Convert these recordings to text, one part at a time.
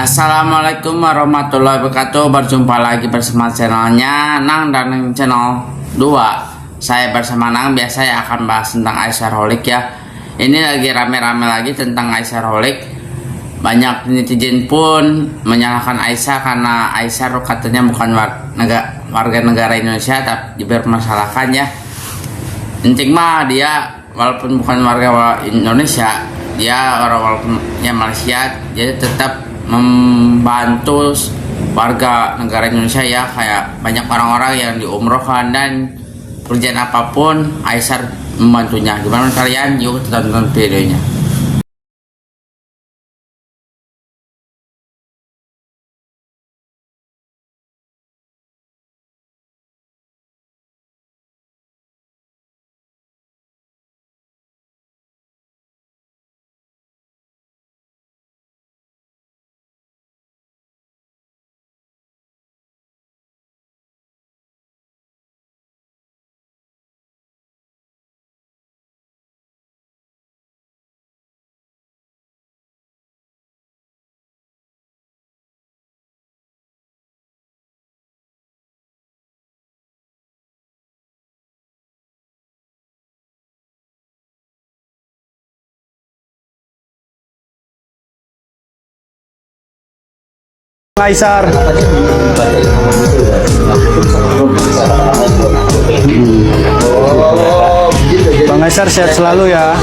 Assalamualaikum warahmatullahi wabarakatuh. Berjumpa lagi bersama channelnya Nang dan channel 2. Saya bersama Nang biasa akan bahas tentang Aisyahrolik ya. Ini lagi rame-rame lagi tentang Aisyahrolik. Banyak netizen pun menyalahkan Aisyah karena Aisyah katanya bukan warga negara Indonesia, tapi dipermasalahkan ya. Intinya mah dia walaupun bukan warga Indonesia, dia walaupun ya Malaysia, dia tetap membantu warga negara Indonesia ya. Kayak banyak orang-orang yang diumrohkan dan pekerjaan apapun Aisyah membantunya. Gimana kalian? Yuk tonton videonya. Aisyar. Bang Aisyar sehat selalu ya.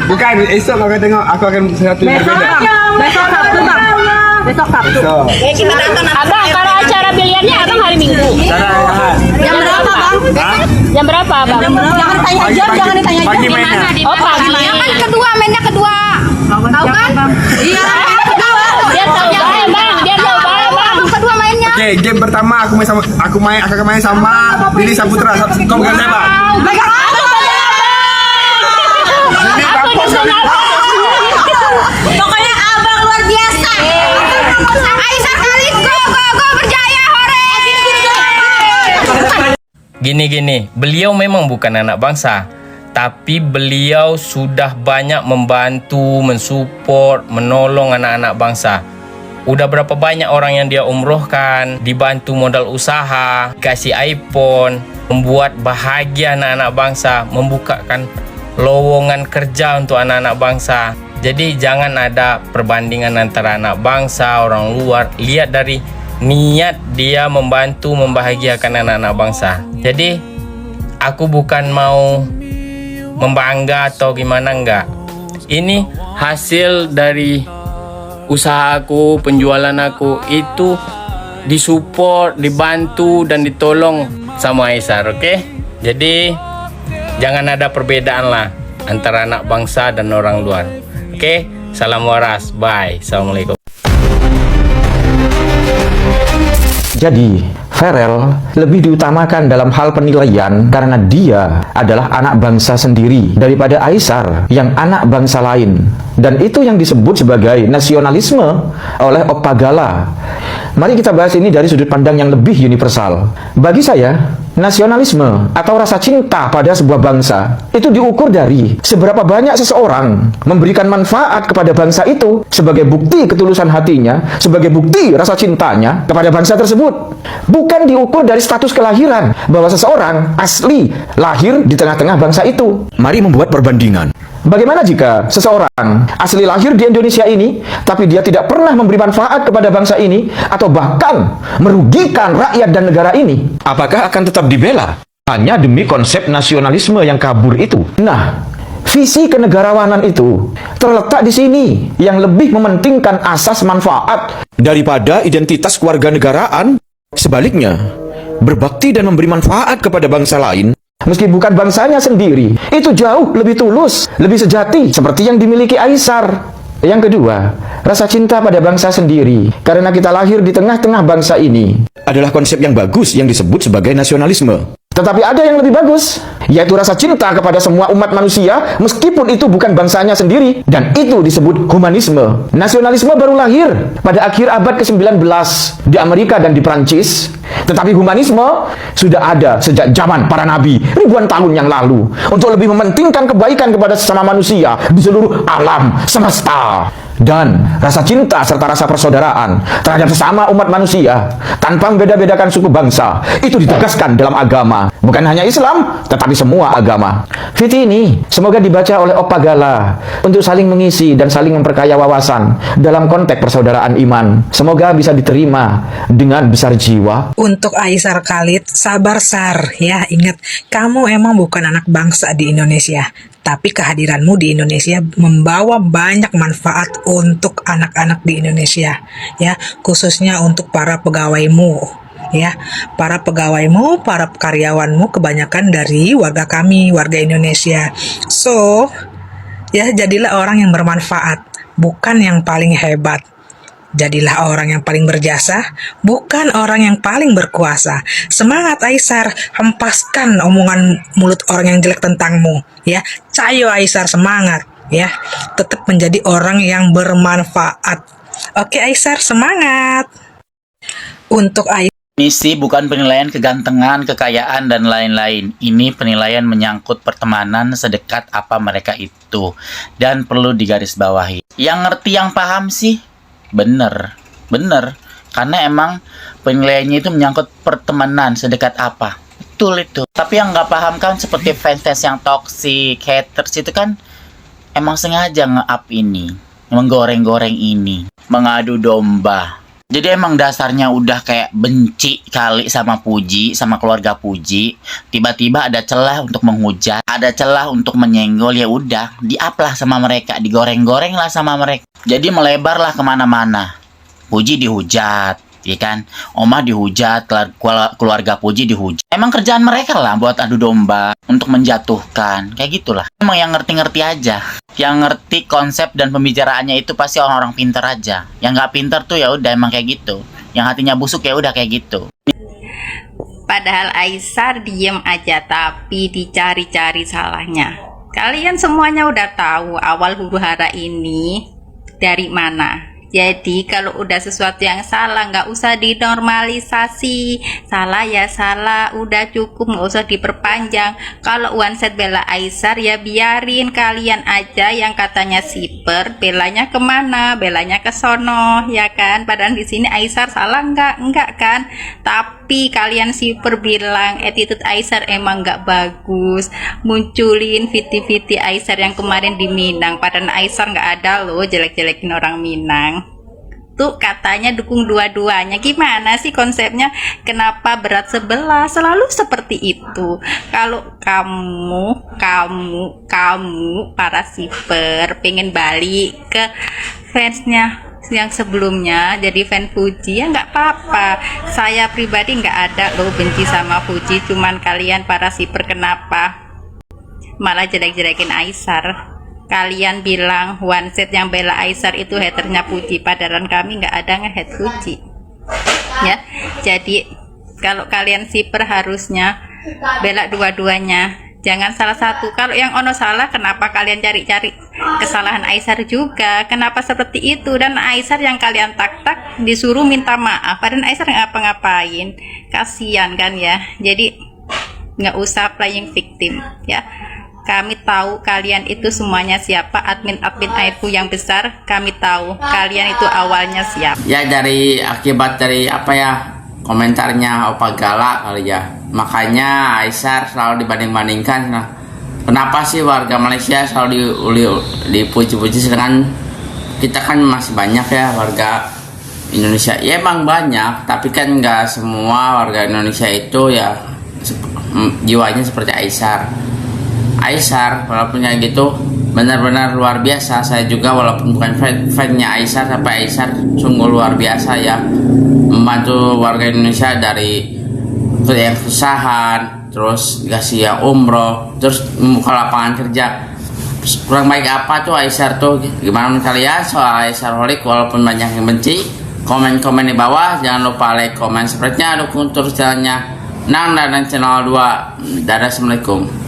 Bukan, esok akan tengok, aku akan sesuatu yang berbeda. Besok Sabtu bang. Besok Sabtu. Kita nonton abang kalau acara biliarnya abang hari Minggu. Jam berapa bang? Jam berapa bang? Jangan ditanya jam, jangan ditanya jam. Pagi mainnya. Oh pagi. Kan kedua, mainnya kedua. Tahu kan? Iya. Dia tahu banget bang. Dia tahu banget bang. Kedua mainnya. Oke, game pertama aku akan main sama Billy Saputra. Kau bukan saya, Pak. Aku disuruh Pokoknya abang luar biasa. Aisyah kali go berjaya hore. Gini, beliau memang bukan anak bangsa, tapi beliau sudah banyak membantu, mensupport, menolong anak-anak bangsa. Udah berapa banyak orang yang dia umrohkan, dibantu modal usaha, kasih iPhone, membuat bahagia anak-anak bangsa, membukakan lowongan kerja untuk anak-anak bangsa. Jadi jangan ada perbandingan antara anak bangsa, orang luar. Lihat dari niat dia membantu, membahagiakan anak-anak bangsa. Jadi aku bukan mau membangga atau gimana, enggak. Ini hasil dari usaha aku, penjualan aku itu disupport, dibantu dan ditolong sama Aisyah, oke? Jadi jangan ada perbedaan lah antara anak bangsa dan orang luar. Oke, salam waras, bye, assalamualaikum. Jadi, Farel lebih diutamakan dalam hal penilaian karena dia adalah anak bangsa sendiri daripada Aisyar yang anak bangsa lain. Dan itu yang disebut sebagai nasionalisme oleh Oppa Gala. Mari kita bahas ini dari sudut pandang yang lebih universal. Bagi saya, nasionalisme atau rasa cinta pada sebuah bangsa itu diukur dari seberapa banyak seseorang memberikan manfaat kepada bangsa itu sebagai bukti ketulusan hatinya, sebagai bukti rasa cintanya kepada bangsa tersebut. Bukan diukur dari status kelahiran bahwa seseorang asli lahir di tengah-tengah bangsa itu. Mari membuat perbandingan. Bagaimana jika seseorang asli lahir di Indonesia ini, tapi dia tidak pernah memberi manfaat kepada bangsa ini, atau bahkan merugikan rakyat dan negara ini? Apakah akan tetap dibela hanya demi konsep nasionalisme yang kabur itu? Nah, visi kenegarawanan itu terletak di sini, yang lebih mementingkan asas manfaat daripada identitas kewarganegaraan. Sebaliknya, berbakti dan memberi manfaat kepada bangsa lain meski bukan bangsanya sendiri, itu jauh lebih tulus, lebih sejati, seperti yang dimiliki Aisyar. Yang kedua, rasa cinta pada bangsa sendiri, karena kita lahir di tengah-tengah bangsa ini, adalah konsep yang bagus yang disebut sebagai nasionalisme. Tetapi ada yang lebih bagus, yaitu rasa cinta kepada semua umat manusia meskipun itu bukan bangsanya sendiri, dan itu disebut humanisme. Nasionalisme baru lahir pada akhir abad ke-19 di Amerika dan di Prancis, tetapi humanisme sudah ada sejak zaman para nabi ribuan tahun yang lalu untuk lebih mementingkan kebaikan kepada sesama manusia di seluruh alam semesta. Dan rasa cinta serta rasa persaudaraan terhadap sesama umat manusia tanpa membeda-bedakan suku bangsa itu ditegaskan dalam agama, bukan hanya Islam tetapi semua agama. Fiti ini semoga dibaca oleh Opa Gala untuk saling mengisi dan saling memperkaya wawasan dalam konteks persaudaraan iman. Semoga bisa diterima dengan besar jiwa. Untuk Aisar Khalid, sabar Sar ya, ingat kamu emang bukan anak bangsa di Indonesia, tapi kehadiranmu di Indonesia membawa banyak manfaat untuk anak-anak di Indonesia ya, khususnya untuk para pegawaimu ya, para pegawaimu, para karyawanmu kebanyakan dari warga kami, warga Indonesia. So ya, jadilah orang yang bermanfaat, bukan yang paling hebat. Jadilah orang yang paling berjasa, bukan orang yang paling berkuasa. Semangat Aisar, hempaskan omongan mulut orang yang jelek tentangmu ya. Cayo Aisar, semangat ya. Tetap menjadi orang yang bermanfaat. Oke Aisar, semangat. Untuk Aisar, Misi bukan penilaian kegantengan, kekayaan, dan lain-lain. Ini penilaian menyangkut pertemanan sedekat apa mereka itu. Dan perlu digarisbawahi. Yang ngerti, yang paham sih, bener. Karena emang penilaiannya itu menyangkut pertemanan sedekat apa. Betul itu. Tapi yang nggak paham kan seperti fans yang toxic, haters itu kan emang sengaja nge-up ini. Menggoreng-goreng ini. Mengadu domba. Jadi emang dasarnya udah kayak benci kali sama Puji, sama keluarga Puji. Tiba-tiba ada celah untuk menghujat, ada celah untuk menyenggol, ya udah di-up lah sama mereka, digoreng-goreng lah sama mereka. Jadi melebarlah kemana-mana. Puji dihujat, ya kan? Oma dihujat, keluarga Puji dihujat. Emang kerjaan mereka lah buat adu domba, untuk menjatuhkan, kayak gitulah. Emang yang ngerti-ngerti aja. Yang ngerti konsep dan pembicaraannya itu pasti orang-orang pinter aja. Yang nggak pinter tuh ya udah emang kayak gitu. Yang hatinya busuk ya udah kayak gitu. Padahal Aisar diem aja tapi dicari-cari salahnya. Kalian semuanya udah tahu awal huru hara ini dari mana. Jadi kalau udah sesuatu yang salah nggak usah dinormalisasi. Salah ya salah, udah cukup, nggak usah diperpanjang. Kalau one set bela Aisar ya biarin kalian aja yang katanya siper, belanya kemana? Belanya ke sono, ya kan? Padahal di sini Aisar salah nggak kan? Tapi kalian siper bilang attitude Aisar emang nggak bagus, munculin Viti Aisar yang kemarin di Minang. Padahal Aisar nggak ada loh jelek-jelekin orang Minang. Tuh katanya dukung dua-duanya. Gimana sih konsepnya? Kenapa berat sebelah? Selalu seperti itu. Kalau kamu para siper pengen balik ke fansnya yang sebelumnya jadi fan Fuji, ya nggak apa-apa. Saya pribadi nggak ada loh benci sama Fuji, cuman kalian para siper kenapa malah jelek-jelekin Aisar? Kalian bilang one set yang bela Aisar itu haternya Puji, padahal kami nggak ada nge-hate Puji ya. Jadi kalau kalian siper harusnya bela dua-duanya, jangan salah satu. Kalau yang ono salah, kenapa kalian cari-cari kesalahan Aisar juga? Kenapa seperti itu? Dan Aisar yang kalian tak disuruh minta maaf, padahal Aisar nggak apa-ngapain. Kasian kan ya. Jadi nggak usah playing victim ya. Kami tahu kalian itu semuanya siapa, admin-admin Airku yang besar. Kami tahu kalian itu awalnya siapa. Ya dari akibat dari apa ya, komentarnya Opa Gala kali ya. Makanya Aisar selalu dibanding-bandingkan. Nah, kenapa sih warga Malaysia selalu dipuji-puji, sedangkan kita kan masih banyak ya warga Indonesia. Ya emang banyak, tapi kan nggak semua warga Indonesia itu ya jiwanya seperti Aisar. Aisar walaupun kayak gitu benar-benar luar biasa. Saya juga walaupun bukan fan-nya Aisar, tapi Aisar sungguh luar biasa ya, membantu warga Indonesia dari yang kesusahan, terus kasih ya umroh, terus membuka lapangan kerja. Kurang baik apa tuh Aisar tuh? Gimana menurut kalian soal Aisar Holik? Walaupun banyak yang benci, komen-komen di bawah. Jangan lupa like, komen, subscribe-nya, dukung terus jalannya Nang dan channel 2. Dadah, assalamualaikum.